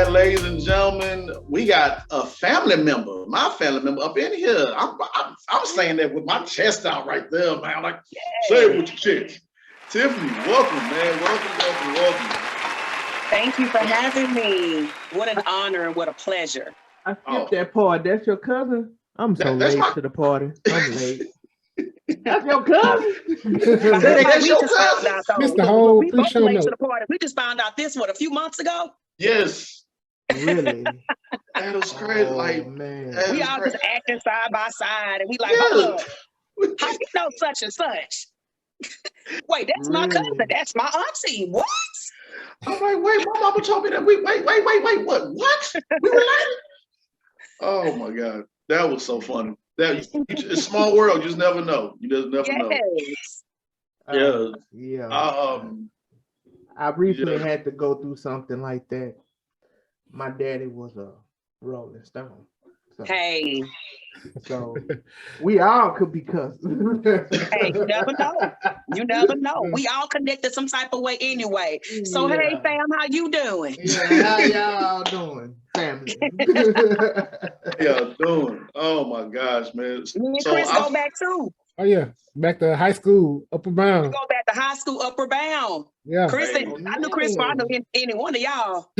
right, ladies and gentlemen, we got a family member, my family member up in here. I'm saying that with my chest out right there, man. Like, say it with your chest. Tiffany, welcome, man. Welcome. Thank you for having me. What an honor and what a pleasure. I skipped that part. That's your cousin? I'm so late to the party. I'm late. That's your cousin? That's your cousin? Mr. Hole, we both late to the party. We just found out this, a few months ago? Yes. Really? That was crazy. Like, man. We all just acting side by side, and we like, hold up. How you know such and such? Wait, that's my cousin. That's my auntie. What? I'm like, wait, my mama told me that wait, what? We related? Oh my God. That was so funny. It's a small world, you just never know. You just never know. I recently had to go through something like that. My daddy was a Rolling Stone. So we all could be cousins. Hey, you never know. You never know. We all connected some type of way anyway. So hey, fam, how you doing? How y'all doing, family? Y'all doing? Oh my gosh, man. Me and Chris go back too. Oh yeah, back to high school, Upper Bound. We go back to high school, Upper Bound. Yeah, Chris. I knew Chris. I knew any one of y'all.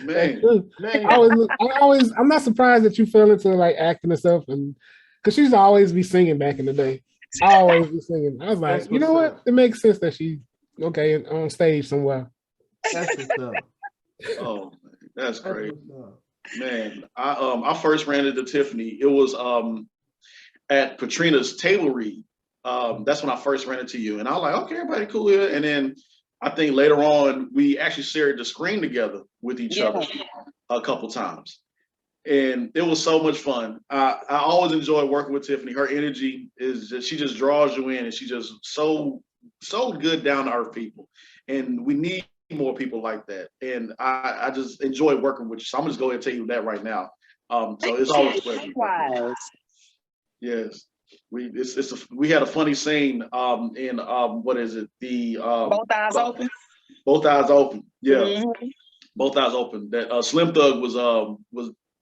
Man. I'm not surprised that you fell into like acting and stuff, and because she used to always be singing back in the day. I always be singing. I was like, you know what? It makes sense that she on stage somewhere. That's what's up. Oh, that's great, man. I first ran into Tiffany. It was at Katrina's table read. That's when I first ran into you, and I was like, okay, everybody cool here. And then I think later on we actually shared the screen together with each other a couple times, and it was so much fun. I always enjoy working with Tiffany. Her energy is just, she just draws you in, and she's just so good, down to earth people, and we need more people like that. And I just enjoy working with you. So I'm just going to tell you that right now. So it's always a pleasure. Yes. We had a funny scene in what is it? The Both Eyes Open. Both Eyes Open. Yeah. Both Eyes Open. That Slim Thug was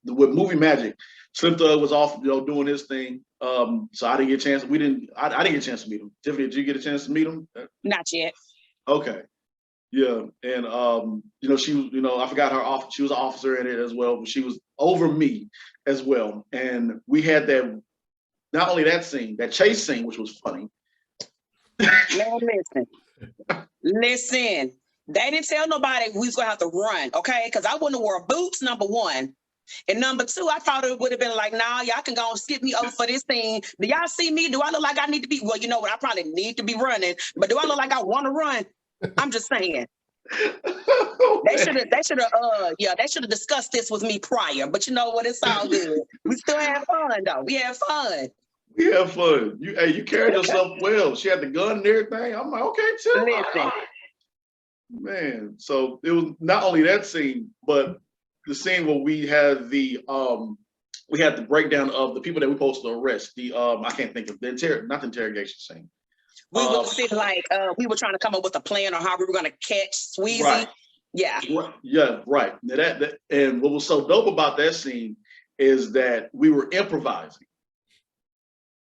with Movie Magic. Slim Thug was off, doing his thing. So I didn't get a chance. I didn't get a chance to meet him. Tiffany, did you get a chance to meet him? Not yet. Okay. Yeah. And she, I forgot her office. She was an officer in it as well, but she was over me as well. And we had that. Not only that scene, that chase scene, which was funny. Man, listen. They didn't tell nobody we was gonna have to run, okay? Because I wouldn't have wore boots, number one. And number two, I thought it would have been like, nah, y'all can go and skip me over for this scene. Do y'all see me? Do I look like I need to be? Well, you know what? I probably need to be running, but do I look like I want to run? I'm just saying. They should have discussed this with me prior, but you know what? It's all good. We still have fun though. We have fun. We have fun. You carried yourself well. She had the gun and everything. I'm like, okay, too. Listen. Man, so it was not only that scene, but the scene where we had the breakdown of the people that we supposed to arrest. The I can't think of the interrogation scene. We were sitting like we were trying to come up with a plan on how we were going to catch Sweezy. Right. Yeah. Yeah, right. Now that and what was so dope about that scene is that we were improvising.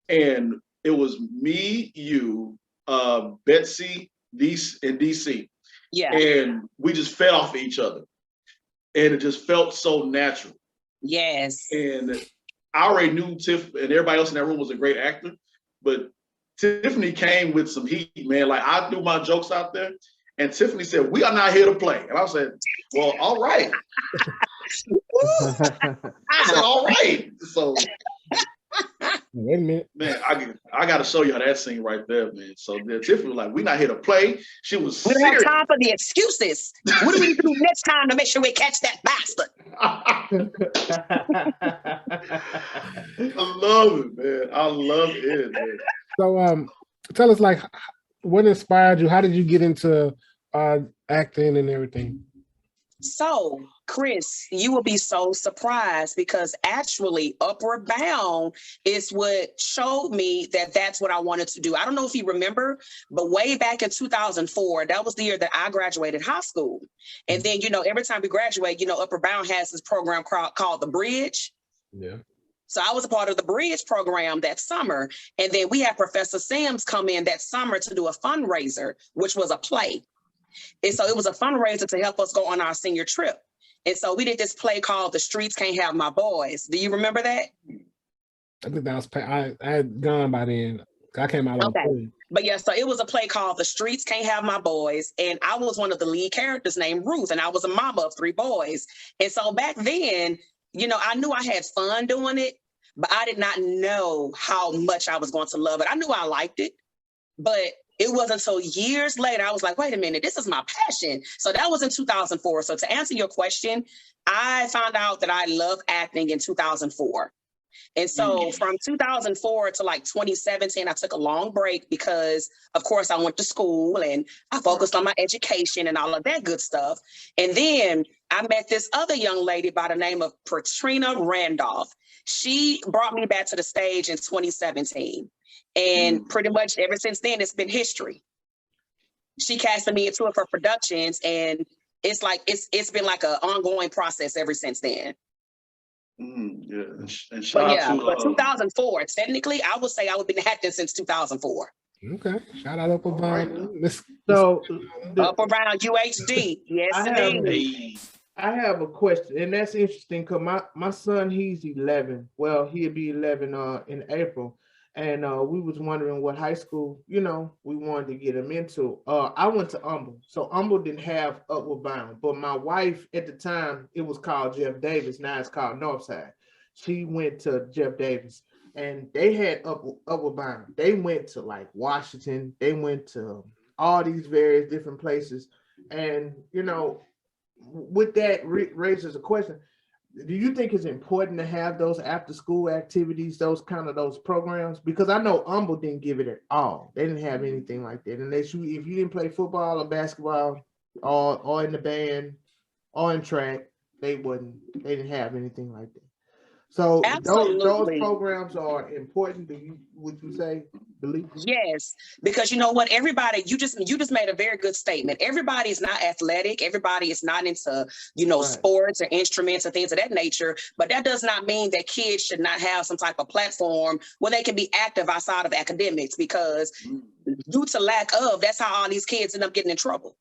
And it was me, you, Betsy, and DC. Yeah. And we just fed off of each other. And it just felt so natural. Yes. And I already knew Tiff and everybody else in that room was a great actor, but Tiffany came with some heat, man. Like, I do my jokes out there, and Tiffany said, "We are not here to play." And I said, "Well, all right." I said, "All right." So, wait a minute, man, I got to show you how that scene right there, man. So Tiffany was like, "We're not here to play." She was. We don't have time for the excuses. What do we do next time to make sure we catch that bastard? I love it, man. I love it, man. So, tell us, like, what inspired you? How did you get into acting and everything? So, Chris, you will be so surprised because actually Upward Bound is what showed me that that's what I wanted to do. I don't know if you remember, but way back in 2004, that was the year that I graduated high school. And then, every time we graduate, Upward Bound has this program called The Bridge. Yeah. So I was a part of the Bridge program that summer. And then we had Professor Sims come in that summer to do a fundraiser, which was a play. And so it was a fundraiser to help us go on our senior trip. And so we did this play called The Streets Can't Have My Boys. Do you remember that? I think that was, I had gone by then. I came out on play. But yeah, so it was a play called The Streets Can't Have My Boys. And I was one of the lead characters named Ruth, and I was a mama of 3 boys. And so back then, I knew I had fun doing it, but I did not know how much I was going to love it. I knew I liked it, but it wasn't until years later, I was like, wait a minute, this is my passion. So that was in 2004. So to answer your question, I found out that I love acting in 2004. And so from 2004 to like 2017, I took a long break because, of course, I went to school and I focused on my education and all of that good stuff. And then I met this other young lady by the name of Patrina Randolph. She brought me back to the stage in 2017. And pretty much ever since then, it's been history. She casted me into one of her productions, and it's been like an ongoing process ever since then. Yeah, and shout out to but 2004. Technically, I would say I would be acting since 2004. Okay, shout out Upward Bound. So Upward Bound UHD. Yes, indeed. I have a question, and that's interesting because my son, he's 11. Well, he'll be 11 in April. And we was wondering what high school, we wanted to get him into. I went to Humble. So Humble didn't have Upward Bound. But my wife at the time, it was called Jeff Davis. Now it's called Northside. She went to Jeff Davis. And they had Upward Bound. They went to like Washington. They went to all these various different places. And, with that raises a question. Do you think it's important to have those after school activities, those programs? Because I know Humble didn't give it at all. They didn't have anything like that. And if you didn't play football or basketball or in the band or in track, they didn't have anything like that. So those programs are important. Would you say, believe? Yes, because you know what, everybody, you just made a very good statement. Everybody is not athletic. Everybody is not into, right, sports or instruments and things of that nature. But that does not mean that kids should not have some type of platform where they can be active outside of academics, because due to lack of, that's how all these kids end up getting in trouble.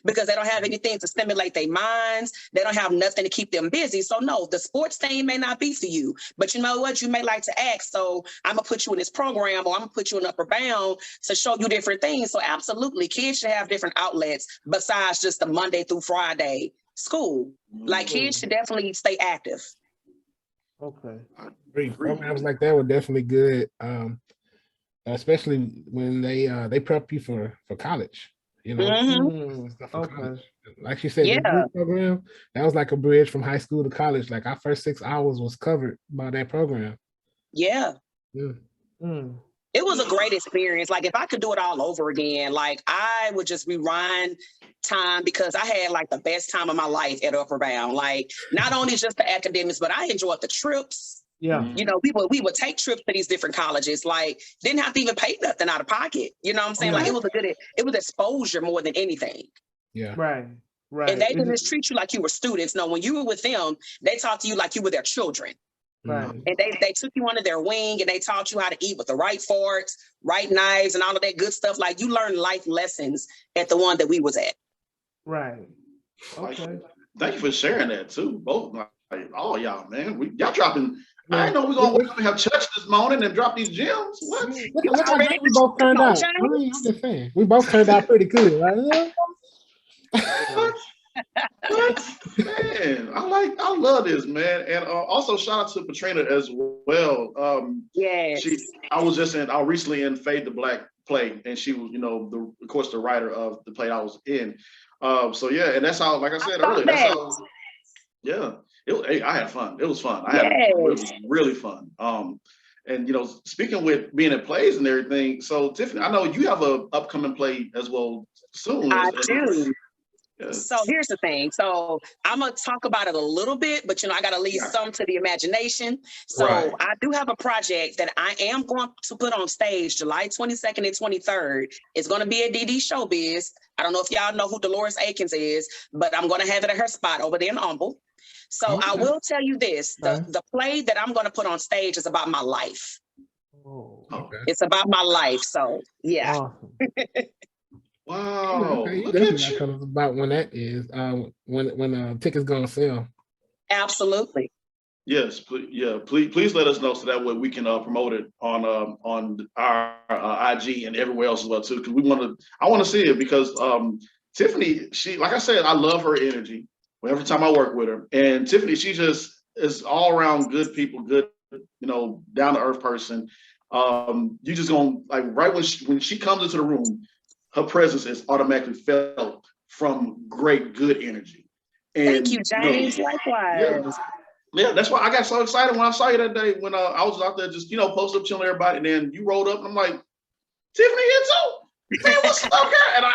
Because they don't have anything to stimulate their minds. They don't have nothing to keep them busy. So no, the sports thing may not be for you, but you know what? You may like to act. So I'm gonna put you in this program, or I'm gonna put you in Upward Bound to show you different things. So absolutely, kids should have different outlets besides just the Monday through Friday school. Like kids should definitely stay active. Okay. Programs like that were definitely good, especially when they prep you for college. Okay. Like you said, the Bridge program, that was like a bridge from high school to college. Like our first 6 hours was covered by that program. Yeah. It was a great experience. Like if I could do it all over again, like I would just rewind time, because I had like the best time of my life at Upward Bound. Like not only just the academics, but I enjoyed the trips. Yeah. We would take trips to these different colleges, like didn't have to even pay nothing out of pocket. You know what I'm saying? Like it was exposure more than anything. Yeah. Right. And they didn't just treat you like you were students. No, when you were with them, they talked to you like you were their children. Right. And they took you under their wing, and they taught you how to eat with the right forks, right knives, and all of that good stuff. Like you learned life lessons at the one that we was at. Right. Okay. Thank you for sharing that too. Both, like, all y'all, man. Y'all dropping. I didn't know we're gonna wake up and have church this morning and drop these gems. What? Look how we both turned out. I'm just saying, we both turned out pretty good, right? What? Man, I love this, man. And also shout out to Patrina as well. Yes. I was recently in Fade the Black play, and she was, of course, the writer of the play I was in. So yeah, and that's how, like I said earlier, that's how. Yeah, I had fun. It was fun. It was really fun. And speaking with being in plays and everything. So Tiffany, I know you have an upcoming play as well soon. I do. So here's the thing. So I'm gonna talk about it a little bit, but I gotta leave some to the imagination. So I do have a project that I am going to put on stage July 22nd and 23rd. It's gonna be at DD Showbiz. I don't know if y'all know who Dolores Akins is, but I'm gonna have it at her spot over there in Humble. So I will tell you this: the play that I'm gonna put on stage is about my life. Oh, it's about my life. So yeah. awesome. Wow. Okay, you Look definitely at got you. to tell us about when that is. When tickets gonna sell. Absolutely. Yes, please let us know so that way we can promote it on our IG and everywhere else as well too. Because I want to see it because Tiffany, she, like I said, I love her energy. Every time I work with her, and Tiffany, she just is all around good people, good, down to earth person. You just gonna like right when she comes into the room, her presence is automatically felt from great, good energy. And thank you, James. Likewise. Yeah, that's why I got so excited when I saw you that day when I was out there just posted up chilling everybody, and then you rolled up and I'm like, Tiffany here too. Man, what's up, girl? And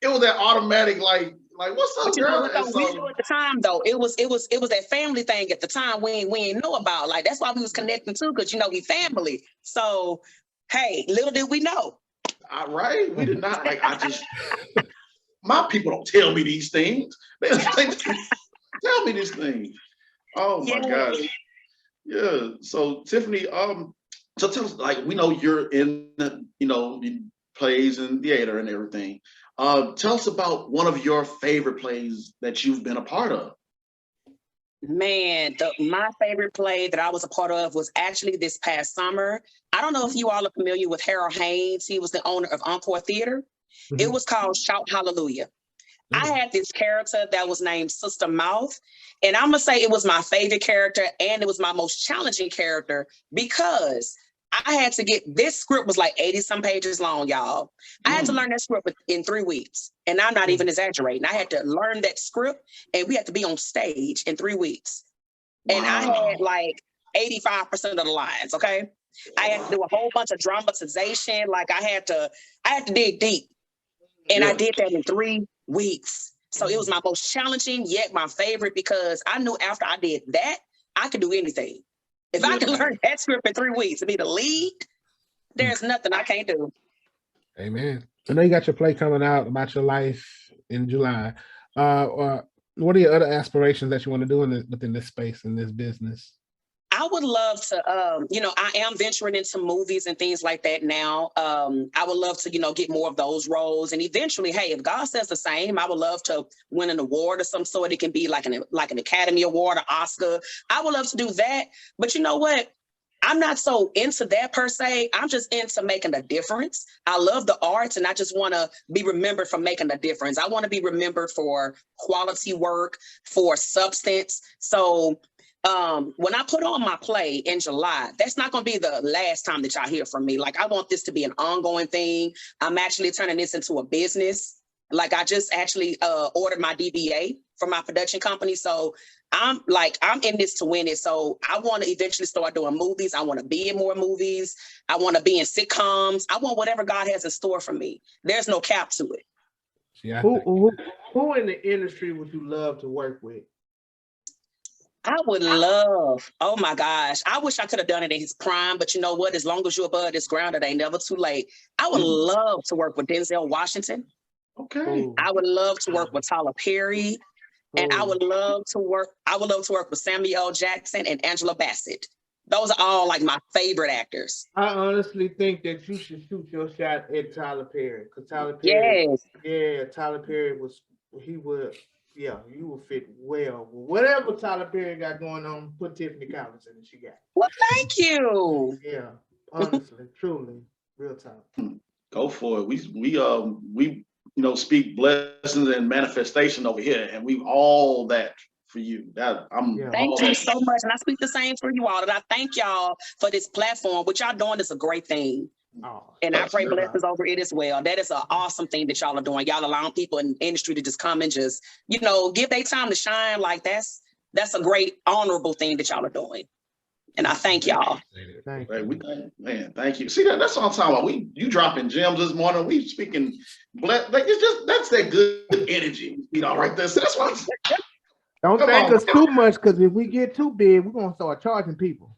it was that automatic like what's up, girl? We knew at the time though, it was that family thing at the time we ain't know about. Like that's why we was connecting too, because we family. So hey, little did we know. Right? We did not my people don't tell me these things. They tell me these things. Oh my gosh. Yeah. So Tiffany, so tell us, like, we know you're in plays and theater and everything. Tell us about one of your favorite plays that you've been a part of. Man, my favorite play that I was a part of was actually this past summer. I don't know if you all are familiar with Harold Haynes. He was the owner of Encore Theater. Mm-hmm. It was called Shout Hallelujah. I had this character that was named Sister Mouth, and I'm gonna say it was my favorite character, and it was my most challenging character because I had to get this script was like 80-some pages long, y'all. I had to learn that script in 3 weeks, and I'm not even exaggerating. I had to learn that script, and we had to be on stage in 3 weeks, and I had like 85% of the lines. Okay, I had to do a whole bunch of dramatization. Like I had to dig deep, and I did that in 3 weeks. So it was my most challenging, yet my favorite, because I knew after I did that, I could do anything. If I can learn that script in 3 weeks to be the lead, there's nothing I can't do. Amen. I know you got your play coming out about your life in July. What are your other aspirations that you want to do within this space, in this business? I would love to, I am venturing into movies and things like that now. I would love to, get more of those roles. And eventually, hey, if God says the same, I would love to win an award of some sort. It can be like an Academy Award, an Oscar. I would love to do that. But you know what? I'm not so into that per se. I'm just into making a difference. I love the arts, and I just want to be remembered for making a difference. I want to be remembered for quality work, for substance. So when I put on my play in July, that's not going to be the last time that y'all hear from me. Like, I want this to be an ongoing thing. I'm actually turning this into a business. Like, I just actually ordered my DBA for my production company. So I'm in this to win it. So I want to eventually start doing movies. I want to be in more movies. I want to be in sitcoms. I want whatever God has in store for me. There's no cap to it. Yeah. Who in the industry would you love to work with? I would love, oh my gosh, I wish I could have done it in his prime, but you know what? As long as you're above this ground, it ain't never too late. I would love to work with Denzel Washington. Okay. I would love to work with Tyler Perry. And I would love to work with Samuel L. Jackson and Angela Bassett. Those are all like my favorite actors. I honestly think that you should shoot your shot at Tyler Perry. Because Tyler Perry, Tyler Perry you will fit well. Whatever Tyler Perry got going on, put Tiffany Collins in, and she got it. Well, thank you. Yeah, honestly, truly, real time. Go for it. We speak blessings and manifestation over here, and we all that for you. Thank you so much, and I speak the same for you all. And I thank y'all for this platform. What y'all doing is a great thing. And I pray blessings over it as well. That is an awesome thing that y'all are doing. Y'all allowing people in the industry to just come and just, give their time to shine. Like that's a great, honorable thing that y'all are doing. And I thank y'all. Thank you. See, that's what I'm talking about. You dropping gems this morning. We speaking, that's that good energy, right there. So that's why. Don't thank us too much, because if we get too big, we're gonna start charging people.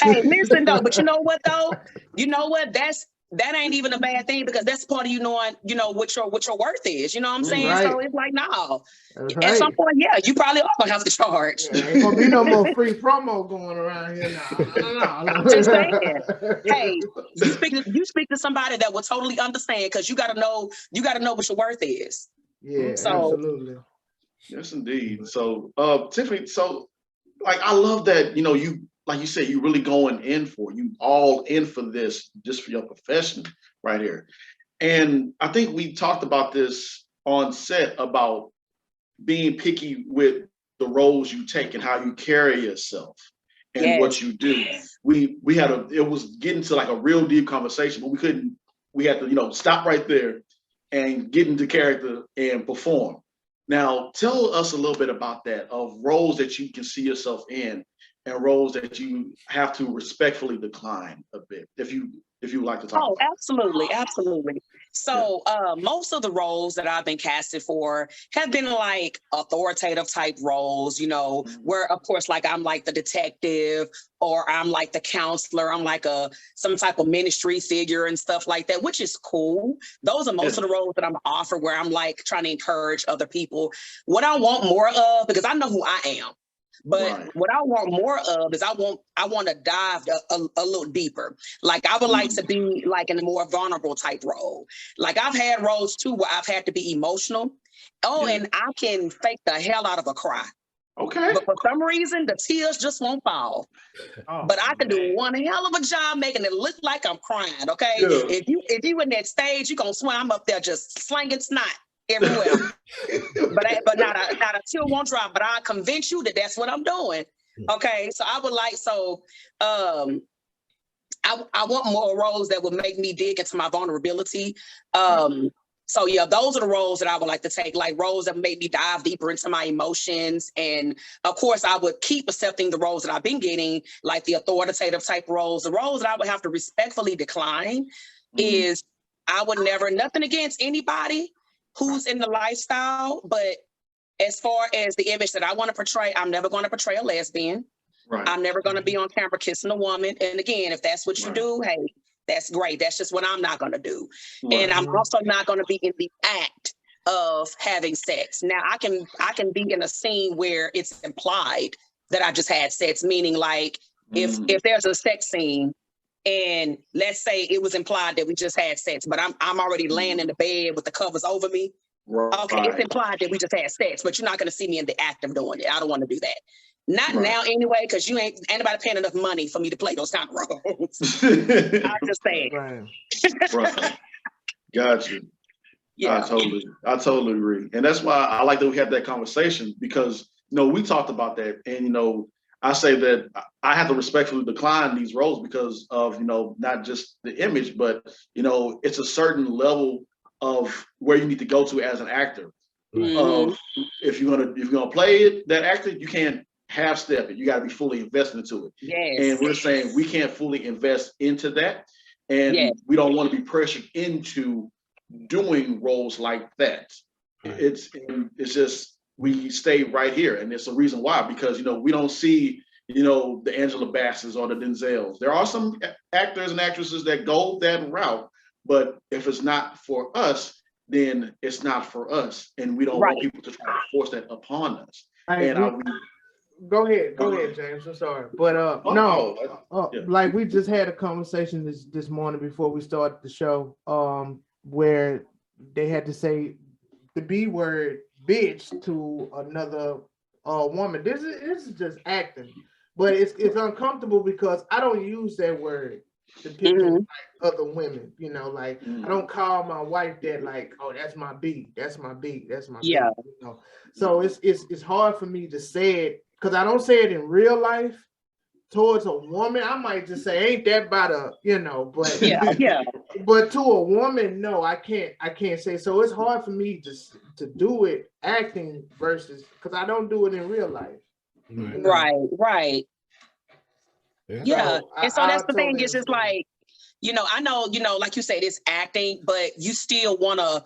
Hey, listen though, but you know what though? You know what? That ain't even a bad thing, because that's part of you knowing, what your worth is. You know what I'm saying? Right. So it's like, no. That's At some right. point, yeah, you probably are gonna have to charge. Yeah, ain't gonna be no more free promo going around here now. No. I'm just saying. Hey, you speak to somebody that will totally understand, because you gotta know what your worth is. Yeah, So, absolutely. Yes, indeed. So, Tiffany, so like I love that, you like you said, you really going in for you all in for this just for your profession right here. And I think we talked about this on set about being picky with the roles you take and how you carry yourself and yes. what you do. We had it was getting to like a real deep conversation, but we had to, stop right there and get into character and perform. Now, tell us a little bit about that, of roles that you can see yourself in and roles that you have to respectfully decline a bit, if you would like to talk about. Absolutely, absolutely. So most of the roles that I've been casted for have been like authoritative type roles, where of course, like I'm like the detective, or I'm like the counselor, I'm like some type of ministry figure and stuff like that, which is cool. Those are most of the roles that I'm offered, where I'm like trying to encourage other people. What I want more of, because I know who I am, but what I want more of is I want to dive a little deeper. Like I would like to be like in a more vulnerable type role. Like I've had roles too where I've had to be emotional. And I can fake the hell out of a cry. Okay. But for some reason, the tears just won't fall. But I can do one hell of a job making it look like I'm crying, okay? Yeah. If you in that stage, you're going to swim up there just slanging snot everywhere. but not a tear won't drop, but I'll convince you that that's what I'm doing. Okay, so I would like, I want more roles that would make me dig into my vulnerability. So yeah, those are the roles that I would like to take, like roles that make me dive deeper into my emotions. And of course, I would keep accepting the roles that I've been getting, like the authoritative type roles. The roles that I would have to respectfully decline is, I would never, nothing against anybody who's in the lifestyle, but as far as the image that I want to portray, I'm never going to portray a lesbian. Right. I'm never going to be on camera kissing a woman. And again, if that's what you do, hey, that's great. That's just what I'm not going to do. Right. And I'm also not going to be in the act of having sex. Now, I can be in a scene where it's implied that I just had sex, meaning like if there's a sex scene and let's say it was implied that we just had sex, but I'm already laying in the bed with the covers over me. Right. Okay, it's implied that we just had sex, but you're not going to see me in the act of doing it. I don't want to do that. Not now anyway, because you ain't anybody paying enough money for me to play those kind of roles. I'm just saying. Right. Gotcha. Yeah. I totally agree. And that's why I like that we had that conversation, because we talked about that, and I say that I have to respectfully decline these roles because of not just the image, but it's a certain level of where you need to go to as an actor. Of if you're gonna play it, that actor, you can't half step it. You got to be fully invested into it. Yes. And we're saying we can't fully invest into that, and we don't want to be pressured into doing roles like that. Right. It's just we stay right here, and it's a reason why, because we don't see the Angela Bassett's or the Denzels. There are some actors and actresses that go that route, but if it's not for us, then it's not for us, and we don't want people to try to force that upon us. Go ahead, James. I'm sorry, but like we just had a conversation this morning before we started the show, where they had to say the B word, bitch, to another woman. This is just acting, but it's uncomfortable because I don't use that word to pick like other women. Like I don't call my wife that, like, oh, that's my B, that's my B, that's my B. So it's hard for me to say it, because I don't say it in real life towards a woman. I might just say, ain't that about but but to a woman, no, I can't say. So it's hard for me to do it acting versus, because I don't do it in real life. Right. Yeah. And so that's the thing, it's just like, I know, like you said, it's acting, but you still want to,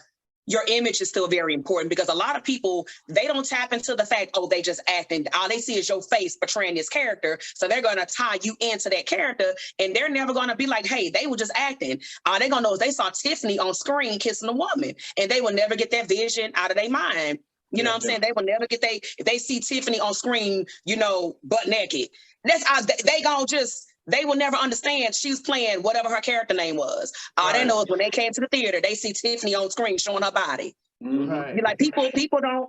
your image is still very important, because a lot of people, they don't tap into the fact, oh, they just acting. All they see is your face portraying this character. So they're going to tie you into that character, and they're never going to be like, hey, they were just acting. All they're going to know is they saw Tiffany on screen kissing a woman, and they will never get that vision out of their mind. You know what I'm saying? They will never get if they see Tiffany on screen, you know, butt naked. That's they will never understand she's playing whatever her character name was. All they know is when they came to the theater, they see Tiffany on screen showing her body. Right. You're like, people don't,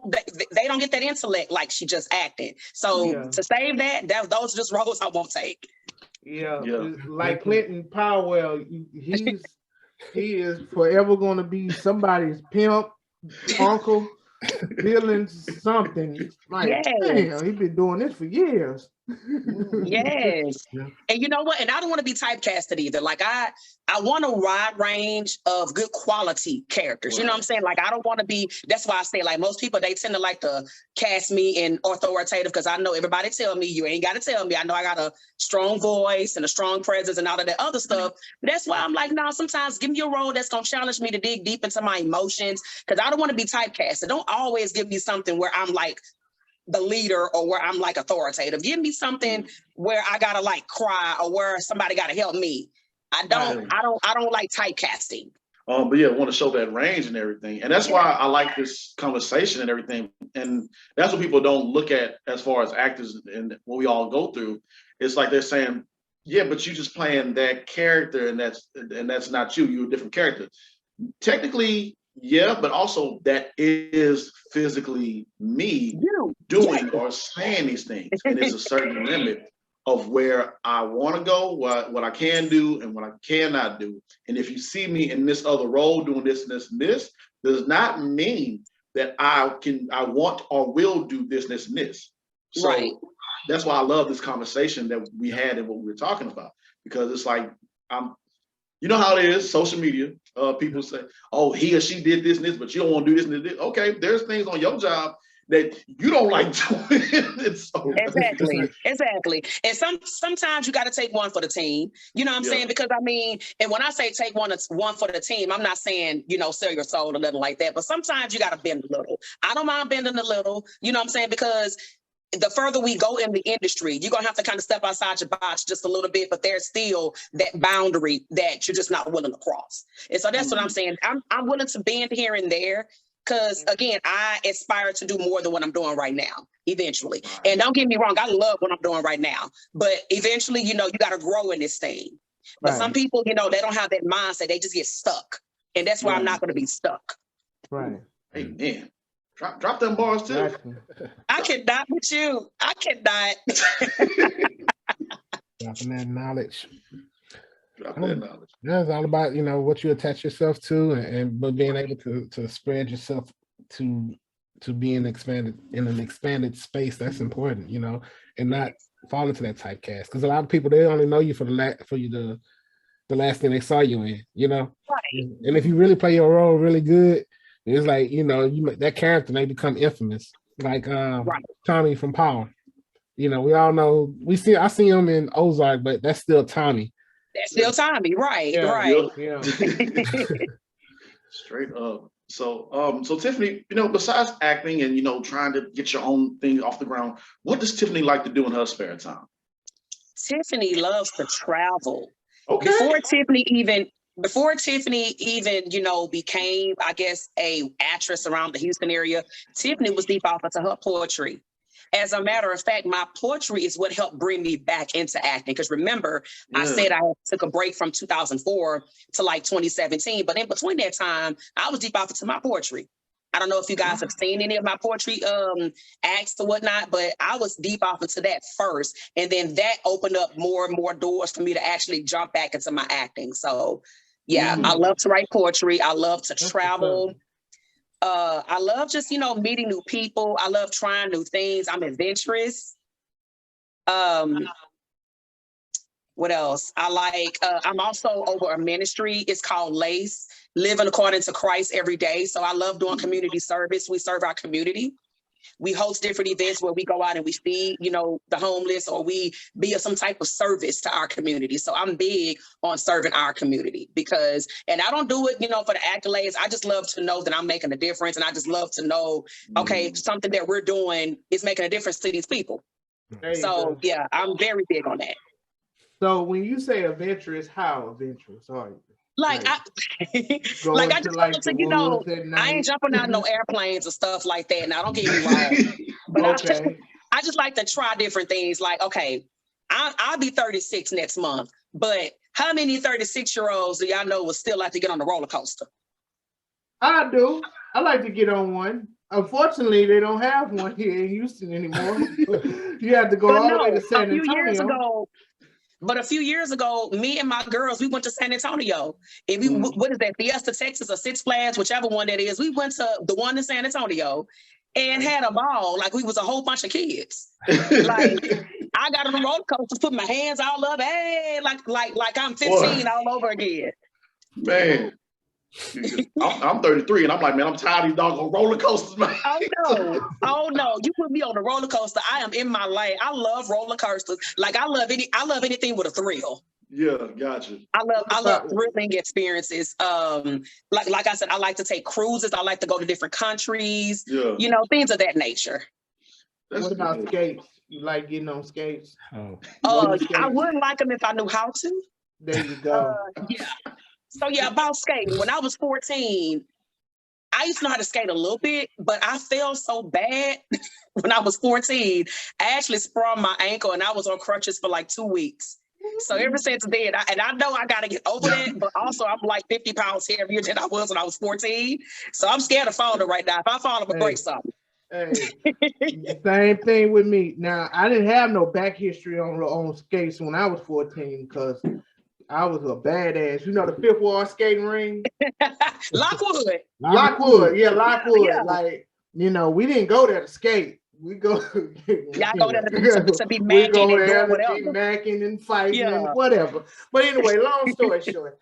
they don't get that intellect like she just acting. So to save those are just roles I won't take. Like Clinton Powell, he is forever going to be somebody's pimp, uncle, feeling something. Like, damn, he's been doing this for years. Yes. And you know what? And I don't want to be typecasted either. Like I want a wide range of good quality characters. You know what I'm saying? Like I don't want to be, that's why I say, like, most people, they tend to like to cast me in authoritative, because I know everybody tell me, you ain't got to tell me. I know I got a strong voice and a strong presence and all of that other stuff. That's why I'm like, no, sometimes give me a role that's going to challenge me to dig deep into my emotions, because I don't want to be typecasted. Don't always give me something where I'm like the leader or where I'm like authoritative. Give me something where I gotta like cry or where somebody gotta help me. I don't like typecasting. But yeah, I want to show that range and everything. And that's why I like this conversation and everything. And that's what people don't look at as far as actors and what we all go through. It's like they're saying, yeah, but you just playing that character and that's not you. You're a different character. Technically, yeah, but also that is physically me doing or saying these things. And there's a certain limit of where I want to go, what I can do and what I cannot do. And if you see me in this other role doing this and this and this, does not mean that I want or will do this, this, and this. So that's why I love this conversation that we had and what we were talking about, because it's like, you know how it is, social media. People say, oh, he or she did this and this, but you don't want to do this and this. Okay, there's things on your job that you don't like doing. Exactly. And sometimes you got to take one for the team. You know what I'm saying? Because I mean, and when I say take one for the team, I'm not saying, you know, sell your soul or nothing like that. But sometimes you got to bend a little. I don't mind bending a little. You know what I'm saying? Because the further we go in the industry, you're going to have to kind of step outside your box just a little bit, but there's still that boundary that you're just not willing to cross. And so that's what I'm saying. I'm willing to bend here and there, because again, I aspire to do more than what I'm doing right now, eventually. And don't get me wrong, I love what I'm doing right now, but eventually, you know, you got to grow in this thing. But some people, you know, they don't have that mindset. They just get stuck. And that's why I'm not going to be stuck. Right. Hey, man. Drop them bars too. Exactly. I cannot with you. I cannot. Dropping that knowledge. Dropping that knowledge. Yeah, it's all about, you know, what you attach yourself to, but being able to spread yourself to being expanded in an expanded space. That's important, you know, and not fall into that typecast, because a lot of people, they only know you for the last thing they saw you in, you know. Right. And if you really play your role really good, it's like, you know, that character may become infamous, like Tommy from Power. You know, we all know, I see him in Ozark, but that's still Tommy. That's still Tommy, right? Yeah. Straight up. So Tiffany, you know, besides acting and, you know, trying to get your own thing off the ground, what does Tiffany like to do in her spare time? Tiffany loves to travel. Okay. Before Tiffany even, you know, became, I guess, a actress around the Houston area, Tiffany was deep off into her poetry. As a matter of fact, my poetry is what helped bring me back into acting. Because remember, I said I took a break from 2004 to like 2017. But in between that time, I was deep off into my poetry. I don't know if you guys have seen any of my poetry acts or whatnot, but I was deep off into that first. And then that opened up more and more doors for me to actually jump back into my acting. So yeah, I love to write poetry. I love to travel. I love just, you know, meeting new people. I love trying new things. I'm adventurous. What else? I like, I'm also over a ministry. It's called Living According to Christ Every Day. So I love doing community service. We serve our community. We host different events where we go out and we feed, the homeless, or we be some type of service to our community. So I'm big on serving our community and I don't do it, for the accolades. I just love to know that I'm making a difference. And I just love to know, okay, something that we're doing is making a difference to these people. So yeah, I'm very big on that. So when you say adventurous, how adventurous are you? I just want to, I ain't jumping out no airplanes or stuff like that. Now, don't get me wrong. But I just like to try different things. Like, okay, I'll be 36 next month, but how many 36-year-olds do y'all know would still like to get on the roller coaster? I do. I like to get on one. Unfortunately, they don't have one here in Houston anymore. You have to go all the way to San Antonio. But a few years ago, me and my girls, we went to San Antonio. And what is that, Fiesta, Texas, or Six Flags, whichever one that is. We went to the one in San Antonio and had a ball like we was a whole bunch of kids. Like, I got on the roller coaster, put my hands all up, hey, like I'm 15 all over again. Man. I'm 33 and I'm like, man, I'm tired of these doggone roller coasters, man. Oh no! You put me on the roller coaster, I am in my lane. I love roller coasters. Like I love anything with a thrill. Yeah, gotcha. I love thrilling experiences. Like I said, I like to take cruises. I like to go to different countries. Yeah. Things of that nature. What about skates? You like getting on skates? I wouldn't like them if I knew how to. There you go. Yeah. So yeah, about skating. When I was 14, I used to know how to skate a little bit, but I fell so bad when I was 14. I actually sprained my ankle and I was on crutches for like 2 weeks. So ever since then, I know I got to get over that, but also I'm like 50 pounds heavier than I was when I was 14. So I'm scared of falling right now. If I fall, I'm going to break something. Same thing with me. Now, I didn't have no back history on skates when I was 14 because I was a badass. The Fifth Ward skating ring? Lockwood. Yeah, Lockwood. Yeah. Like, we didn't go there to skate. We go. Y'all go there to be macking and fighting and whatever. But anyway, long story short,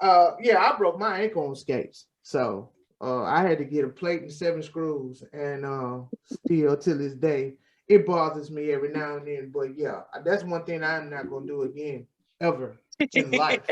I broke my ankle on skates. So I had to get a plate and 7 screws, and still to this day, it bothers me every now and then. But yeah, that's one thing I'm not gonna do again ever in life.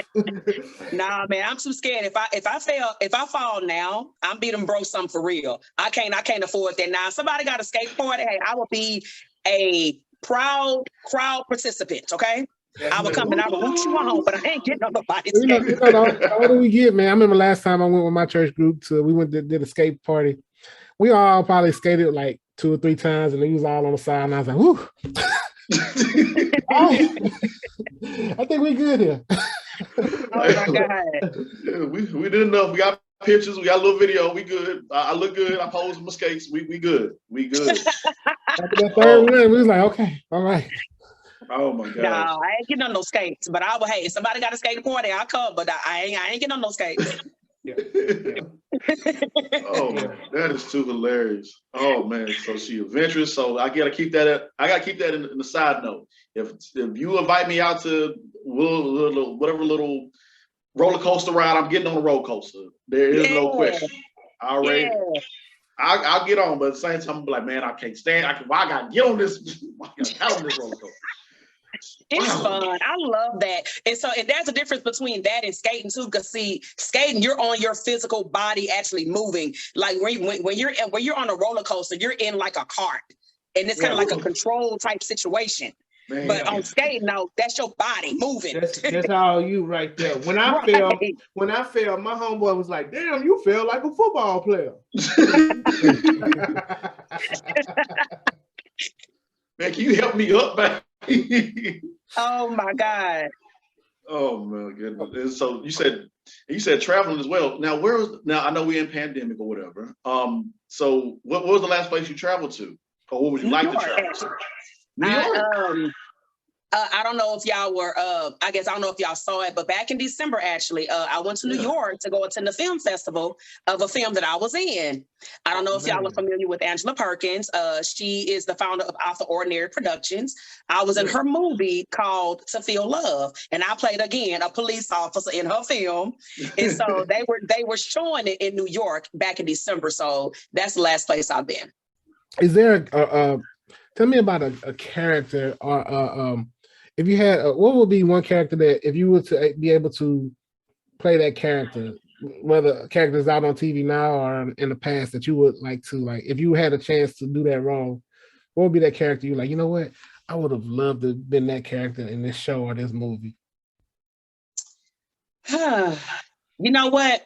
Nah, man, I'm too scared. If I fall now, I'm beating bro something for real. I can't afford that. Now, if somebody got a skateboard, hey, I will be a proud crowd participant. Okay. I will come and I will root you on home, but I ain't getting on nobody's skate. What do we get, man? I remember last time I went with my church group we did a skate party. We all probably skated like 2 or 3 times, and they was all on the side, and I was like, whoo. I think we good here. Oh my God. Yeah, we did enough. We got pictures, we got a little video. We good. I look good. I pose my skates. We good. We good. After that third one, we was like, okay, all right. Oh my God. No, I ain't getting on no skates. But I will. Hey, if somebody got a skate party, I'll come. But I ain't getting on no skates. Yeah. Oh, that is too hilarious. Oh man, so she adventurous. So I gotta keep that. I gotta keep that in the side note. If you invite me out to whatever little roller coaster ride, I'm getting on the roller coaster. There is no question. Already. Yeah. I'll get on, but at the same time, I'm like, man, I can't stand. I gotta get on this. I gotta get on this roller coaster. It's fun. I love that. And there's a difference between that and skating too. Because see, skating, you're on your physical body actually moving. Like when you're on a roller coaster, you're in like a cart, and it's kind of like a control type situation. Man. But on skating, no, that's your body moving. That's all you right there. When I fell, my homeboy was like, "Damn, you fell like a football player." Man, can you help me up, man? Oh my God. Oh my goodness. And so you said traveling as well. Now I know we're in pandemic or whatever. So what was the last place you traveled to? Or what would you like to travel to? New York. I don't know if y'all were, I don't know if y'all saw it, but back in December, actually, I went to New York to go attend the film festival of a film that I was in. I don't know if y'all are familiar with Angela Perkins. She is the founder of Out the Ordinary Productions. I was in her movie called To Feel Love, and I played, again, a police officer in her film. And so they were showing it in New York back in December. So that's the last place I've been. is there tell me about a character or if you had what would be one character that if you were to be able to play that character, whether characters out on TV now or in the past that you would like to, like if you had a chance to do that role, what would be that character you like, you know what? I would have loved to have been that character in this show or this movie. You know what?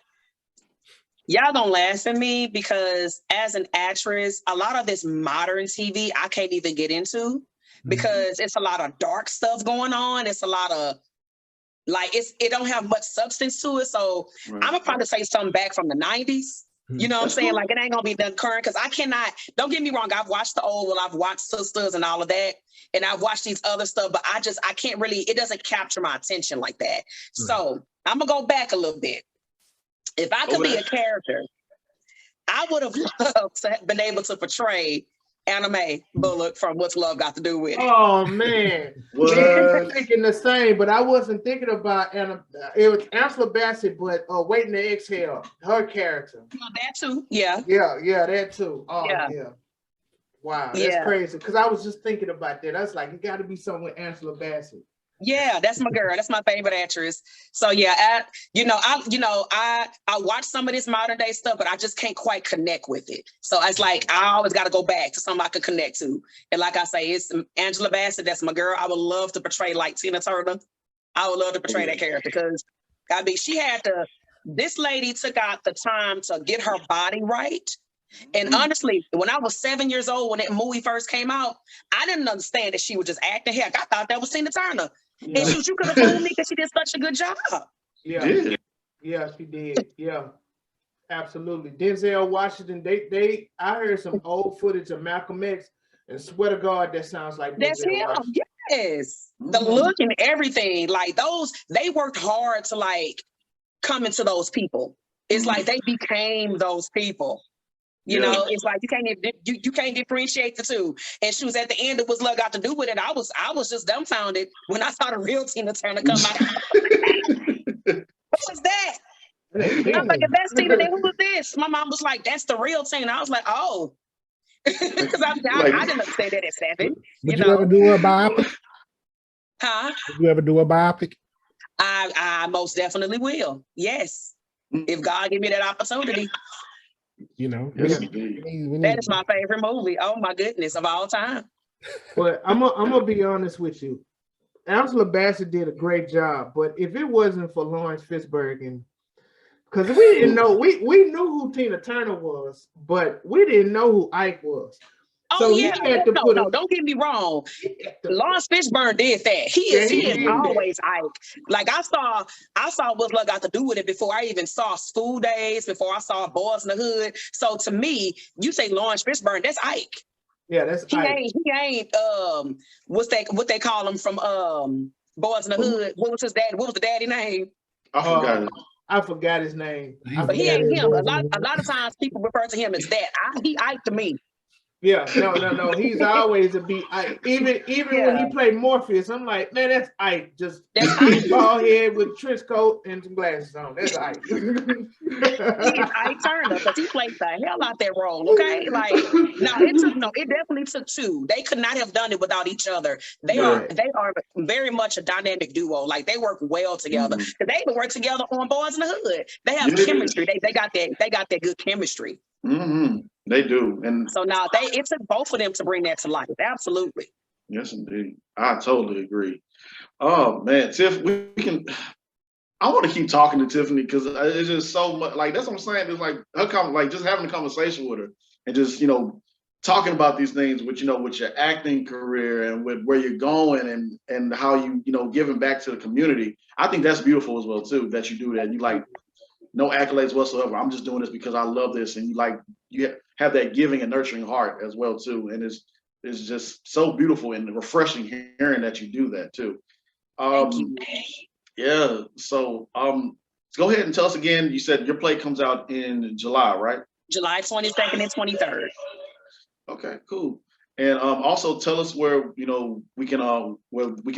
Y'all gonna laugh at me because as an actress, a lot of this modern TV I can't even get into because it's a lot of dark stuff going on. It's a lot of like it don't have much substance to it. So I'm gonna probably say something back from the 90s. You know what I'm saying? Like it ain't gonna be done current because I cannot, don't get me wrong, I've watched the old one, I've watched Sisters and all of that, and I've watched these other stuff, but I can't really, it doesn't capture my attention like that. So I'm gonna go back a little bit. If I could be a character, I would have loved to have been able to portray Anime Bullock from What's Love Got to Do with It. Oh man, I was thinking the same, but I wasn't thinking about it was Angela Bassett, but Waiting to Exhale, her character. That too, yeah, that too. Oh yeah. Wow, that's crazy. Because I was just thinking about that. I was like, it got to be something with Angela Bassett. Yeah, that's my girl. That's my favorite actress. So yeah, I watch some of this modern day stuff, but I just can't quite connect with it. So it's like I always got to go back to something I could connect to. And like I say, it's Angela Bassett. That's my girl. I would love to portray like Tina Turner. I would love to portray that character because I mean, this lady took out the time to get her body right. And honestly, when I was 7 years old, when that movie first came out, I didn't understand that she was just acting. Heck, I thought that was Tina Turner. And you could have fooled me because she did such a good job. Yeah, she did. Yeah, absolutely. Denzel Washington. I heard some old footage of Malcolm X, and swear to God, that sounds like that's Denzel him. Washington. Yes, the look and everything. Like they worked hard to like come into those people. It's like they became those people. You know, it's like you can't differentiate the two. And she was at the end of What's Love Got to Do with It. I was just dumbfounded when I saw the real Tina Turner come out. What was that? I was like, if that's Tina, then who was this? My mom was like, that's the real Tina. I was like, oh. Because I didn't understand that at 7. Would you ever do a biopic? Huh? Would you ever do a biopic? I most definitely will. Yes. If God give me that opportunity. You know, that is my favorite movie. Oh my goodness, of all time. But I'm gonna be honest with you. Angela Bassett did a great job, but if it wasn't for Lawrence Fishburne, because we didn't know, we knew who Tina Turner was, but we didn't know who Ike was. Oh so yeah, don't get me wrong. Lawrence Fishburne did that. He is always Ike. Like I saw What's Love Got to Do with It before I even saw School Days, before I saw Boys in the Hood. So to me, you say Lawrence Fishburne, that's Ike. Yeah, that's Ike. He ain't what they call him from Boys in the Hood. What was his dad? What was the daddy name? I forgot his name. But he ain't him. A lot of times people refer to him as that. He Ike to me. Yeah, no. He's always a beat. Even when he played Morpheus, I'm like, man, that's Ike. Just bald head with a trench coat and some glasses on. That's Ike. He's Ike Turner because he played the hell out that role. Okay, like it definitely took two. They could not have done it without each other. They are very much a dynamic duo. Like they work well together. They even work together on Boys in the Hood. They have chemistry. They got that good chemistry. They do. And so now it took both of them to bring that to life. Absolutely. Yes, indeed. I totally agree. Oh man, Tiff, I want to keep talking to Tiffany because it's just so much, like that's what I'm saying. It's like her just having a conversation with her and just, talking about these things with, with your acting career and with where you're going and how you, giving back to the community. I think that's beautiful as well too, that you do that. You like no accolades whatsoever. I'm just doing this because I love this. And you have that giving and nurturing heart as well too. And it's just so beautiful and refreshing hearing that you do that too. Thank you. Yeah. So go ahead and tell us again. You said your play comes out in July, right? July 22nd and 23rd. Okay, cool. And also tell us where we can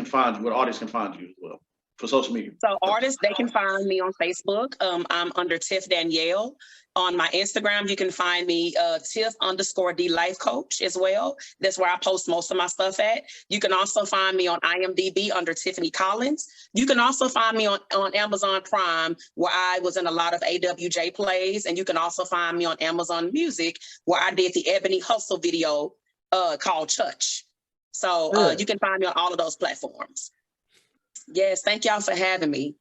find you, where the audience can find you as well. for social media? So artists, they can find me on Facebook. I'm under Tiff Danielle. On my Instagram, you can find me Tiff_D Life Coach as well. That's where I post most of my stuff at. You can also find me on IMDb under Tiffany Collins. You can also find me on Amazon Prime, where I was in a lot of AWJ plays. And you can also find me on Amazon Music, where I did the Ebony Hustle video called Church. So you can find me on all of those platforms. Yes, thank y'all for having me.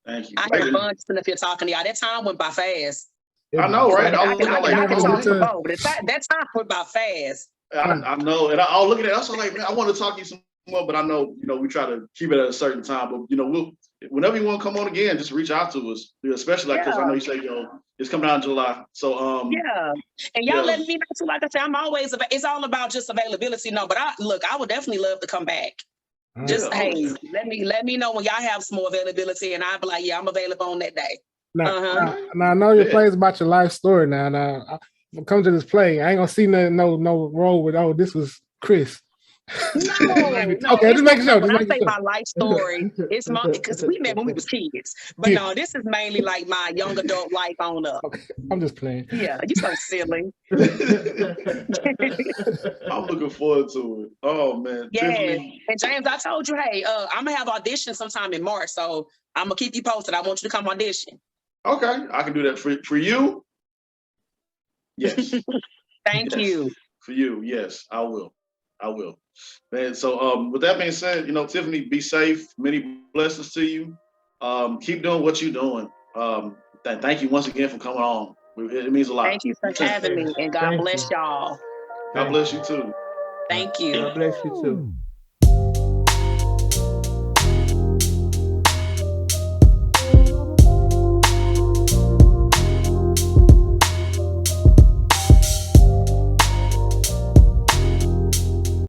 Thank you. I had fun sitting up here talking to y'all. That time went by fast. I know, right? I can talk some more, but that time went by fast. I know, and I'll look at it. I was like, man, I want to talk to you some more, but I know, we try to keep it at a certain time. But whenever you want to come on again, just reach out to us, especially because I know you say it's coming out in July. So yeah, and y'all letting me know too. Like I said, I'm always it's all about just availability. No, but I would definitely love to come back. Just hey, let me know when y'all have some more availability, and I'll be like, yeah, I'm available on that day. Now I know your play is about your life story. Now when it comes to this play, I ain't gonna see no role with this was Chris. No, okay, just make sure. When I say my life story, it's because we met when we was kids. But no, this is mainly like my young adult life on up. Okay, I'm just playing. Yeah, you so silly. I'm looking forward to it. Oh man. Yeah. Tiffany. And James, I told you, hey, I'm gonna have auditions sometime in March, so I'm gonna keep you posted. I want you to come audition. Okay, I can do that for you. Yes. Thank you. For you, yes, I will. Man, so with that being said, Tiffany, be safe. Many blessings to you. Keep doing what you're doing. Thank you once again for coming on. It means a lot. Thank you for having me, and God bless y'all. God bless you too. Thank you. God bless you too.